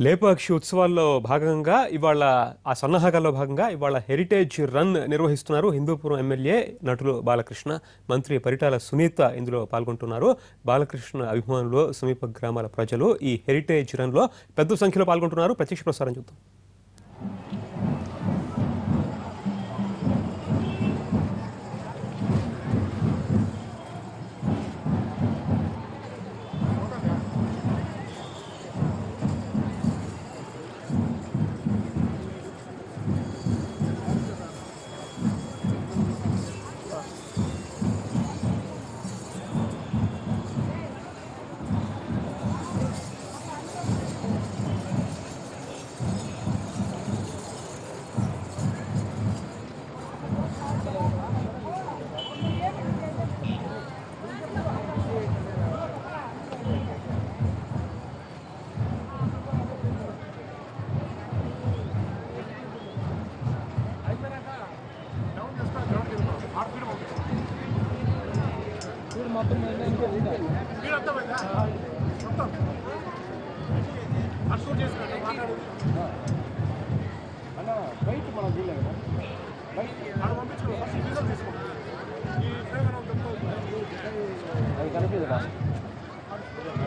లేపాక్షి ఉత్సవాల్లో భాగంగా ఇవాళ ఆ సన్నాహకాల్లో భాగంగా ఇవాళ హెరిటేజ్ రన్ నిర్వహిస్తున్నారు. హిందూపురం ఎమ్మెల్యే నటులు బాలకృష్ణ, మంత్రి పరిటాల సునీత ఇందులో పాల్గొంటున్నారు. బాలకృష్ణ అభిమానులు, సమీప గ్రామాల ప్రజలు ఈ హెరిటేజ్ రన్లో పెద్ద సంఖ్యలో పాల్గొంటున్నారు. ప్రత్యక్ష ప్రసారం చూద్దాం.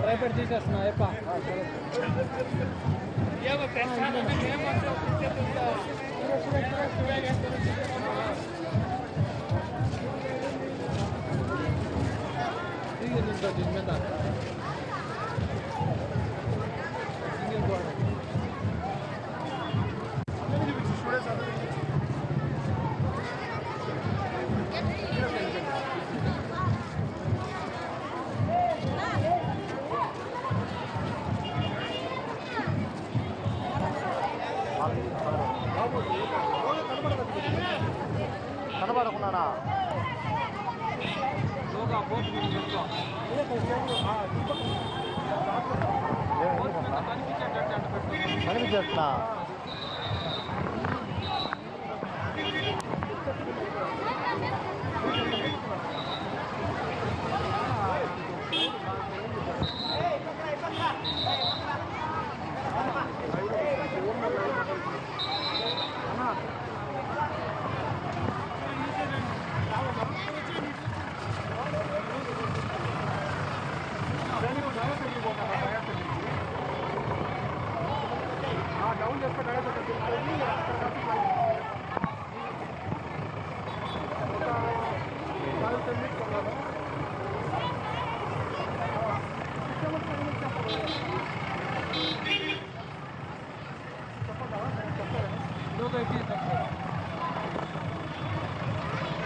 ట్రైపేట్ తీసేస్తున్నా కనబడకున్నాడా కనిపించట్లా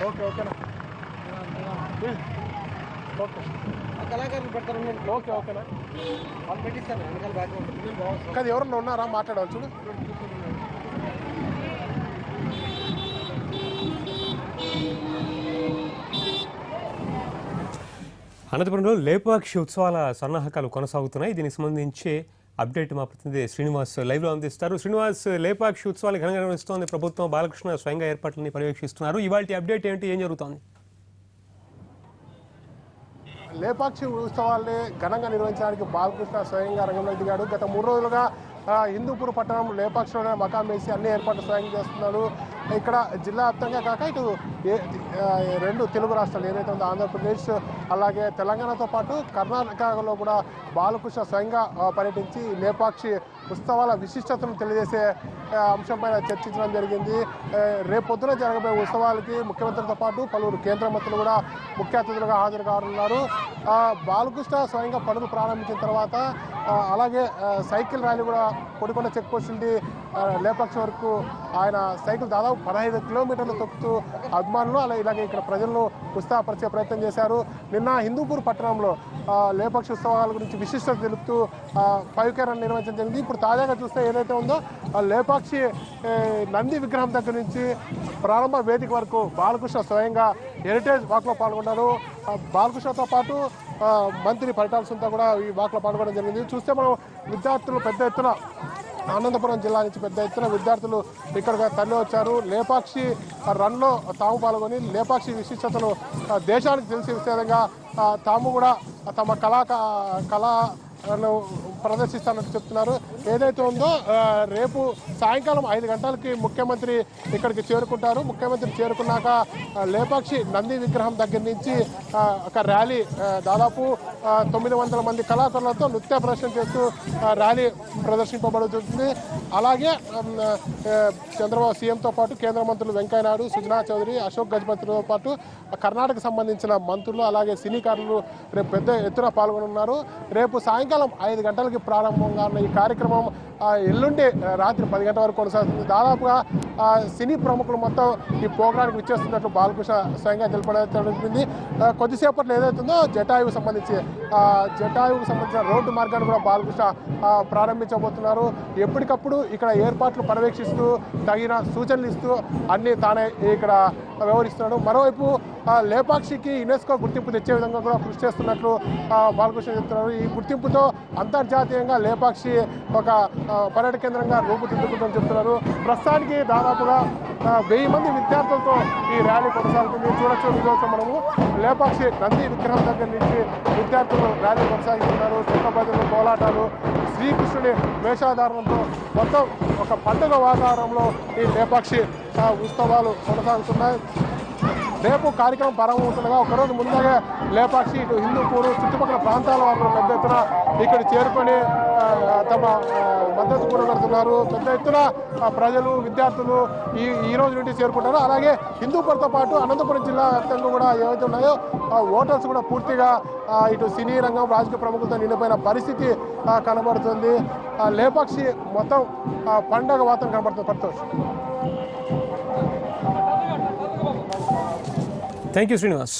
ఓకే ఓకేనా ఓకే కళాకారులు పెడతారు. ఓకే ఓకేనా వాళ్ళు పెట్టిస్తాను వెనకాల బ్యాక్ ఉంటుంది. కాదు ఎవరన్నా ఉన్నారా మాట్లాడాలి చూడు. అనంతపురంలో లేపాక్షి ఉత్సవాల సన్నాహకాలు కొనసాగుతున్నాయి. దీనికి సంబంధించి అప్డేట్ మా ప్రతినిధి శ్రీనివాస్ లైవ్లో అందిస్తారు. శ్రీనివాస్, లేపాక్షి ఉత్సవాలు ఘనంగా నిర్వహిస్తోంది ప్రభుత్వం. బాలకృష్ణ స్వయంగా ఏర్పాట్లని పర్యవేక్షిస్తున్నారు. ఇవాళ అప్డేట్ ఏంటి, ఏం జరుగుతోంది? లేపాక్షి ఉత్సవాల్ని ఘనంగా నిర్వహించడానికి బాలకృష్ణ స్వయంగా రంగంలో దిగాడు. గత 3 రోజులుగా హిందూపూర్ పట్టణం లేపాక్షిలోనే మకాం వేసి అన్ని ఏర్పాట్లు స్వయం చేస్తున్నారు. ఇక్కడ జిల్లా వ్యాప్తంగా కాక ఇటు 2 తెలుగు రాష్ట్రాలు ఏదైతే ఉందో ఆంధ్రప్రదేశ్ అలాగే తెలంగాణతో పాటు కర్ణాటకలో కూడా బాలకృష్ణ స్వయంగా పర్యటించి లేపాక్షి ఉత్సవాల విశిష్టతను తెలియజేసే అంశంపైన చర్చించడం జరిగింది. రేపొద్దున జరగబోయే ఉత్సవాలకి ముఖ్యమంత్రితో పాటు పలువురు కేంద్ర మంత్రులు కూడా ముఖ్య అతిథులుగా హాజరు కానున్నారు. బాలకృష్ణ స్వయంగా పనులు ప్రారంభించిన తర్వాత అలాగే సైకిల్ ర్యాలీ కూడా కొడికొండ చెక్ పోస్ట్ నుండి లేపాక్షి వరకు ఆయన సైకిల్ దాదాపు 15 కిలోమీటర్లు తొక్కుతూ అభిమానులు ఇలాగే ఇక్కడ ప్రజలను ఉత్సాహపరిచే ప్రయత్నం చేశారు. నిన్న హిందూపూర్ పట్టణంలో లేపాక్షి ఉత్సవాల గురించి విశిష్టత తెలుపుతూ 5K రన్ నిర్వహించడం జరిగింది. ఇప్పుడు తాజాగా చూస్తే ఏదైతే ఉందో లేపాక్షి నంది విగ్రహం దగ్గర నుంచి ప్రారంభ వేదిక వరకు బాలకృష్ణ స్వయంగా హెరిటేజ్ వాక్లో పాల్గొన్నారు. బాలకృష్ణతో పాటు మంత్రి పరిటాల సునీత కూడా ఈ వాక్లో పాల్గొనడం జరిగింది. చూస్తే మనం విద్యార్థులు పెద్ద ఎత్తున అనంతపురం జిల్లా నుంచి పెద్ద ఎత్తున విద్యార్థులు ఇక్కడికి తరలి వచ్చారు. లేపాక్షి రన్లో తాము పాల్గొని లేపాక్షి విశిష్టతను దేశానికి తెలిసే విధంగా తాము కూడా తమ కళా ప్రదర్శిస్తానని చెప్తున్నారు. ఏదైతే ఉందో రేపు సాయంకాలం 5 గంటలకి ముఖ్యమంత్రి ఇక్కడికి చేరుకుంటారు. ముఖ్యమంత్రి చేరుకున్నాక లేపాక్షి నంది విగ్రహం దగ్గర నుంచి ఒక ర్యాలీ దాదాపు 900 మంది కళాకారులతో నృత్య ప్రదర్శన చేస్తూ ర్యాలీ ప్రదర్శింపబడుతుంది. అలాగే చంద్రబాబు సీఎంతో పాటు కేంద్ర మంత్రులు వెంకయ్యనాయుడు, సుజనా చౌదరి, అశోక్ గజపతితో పాటు కర్ణాటక సంబంధించిన మంత్రులు అలాగే సినీకారులు రేపు పెద్ద ఎత్తున పాల్గొనున్నారు. రేపు సాయంకాలం 5 గంటలకి ప్రారంభంగా ఉన్న ఈ కార్యక్రమం ఎల్లుండి రాత్రి 10 గంటల వరకు కొనసాగుతుంది. దాదాపుగా సినీ ప్రముఖులు మొత్తం ఈ ప్రోగ్రాంకి విచ్చేస్తున్నట్లు బాలకృష్ణ స్వయంగా తెలిపింది. కొద్దిసేపట్లో ఏదైతుందో జటాయువుకు సంబంధించిన రోడ్డు మార్గాన్ని కూడా బాలకృష్ణ ప్రారంభించబోతున్నారు. ఎప్పటికప్పుడు ఇక్కడ ఏర్పాట్లు పర్యవేక్షిస్తూ తగిన సూచనలు ఇస్తూ అన్ని తానే ఇక్కడ వ్యవహరిస్తున్నాడు. మరోవైపు లేపాక్షికి యునెస్కో గుర్తింపు తెచ్చే విధంగా కూడా కృషి చేస్తున్నట్లు బాలకృష్ణ చెప్తున్నారు. ఈ గుర్తింపుతో అంతర్జాతీయంగా లేపాక్షి ఒక పర్యాటక కేంద్రంగా రూపుదిద్దుకుందని చెప్తున్నారు. ప్రస్తుతానికి దాదాపుగా 1000 మంది విద్యార్థులతో ఈ ర్యాలీ కొనసాగుతుంది. చూడొచ్చు ఈరోజు మనము లేపాక్షి నంది విగ్రహం దగ్గర నుంచి విద్యార్థులు ర్యాలీ కొనసాగిస్తున్నారు. చెక్కబదులు, కోలాటాలు, శ్రీకృష్ణుని వేషాధారణతో మొత్తం ఒక పండుగ వాతావరణంలో ఈ లేపాక్షి ఉత్సవాలు కొనసాగుతున్నాయి. రేపు కార్యక్రమం ప్రారంభమవుతుండగా ఒకరోజు ముందుగా లేపాక్షి ఇటు హిందూపూరు చుట్టుపక్కల ప్రాంతాల వారు పెద్ద ఎత్తున ఇక్కడ చేరుకొని తమ మద్దతు కూడగడుతున్నారు. పెద్ద ఎత్తున ప్రజలు, విద్యార్థులు ఈ రోజు నుండి చేరుకుంటారు. అలాగే హిందూపూర్తో పాటు అనంతపురం జిల్లా వ్యాప్తంగా కూడా ఏవైతే ఉన్నాయో హోటల్స్ కూడా పూర్తిగా ఇటు సినీ రంగం, రాజకీయ ప్రముఖులతో నిండిపోయిన పరిస్థితి కనబడుతుంది. లేపాక్షి మొత్తం పండగ వాతావరణం కనబడుతుంది. పరితోష్. Thank you Srinivas.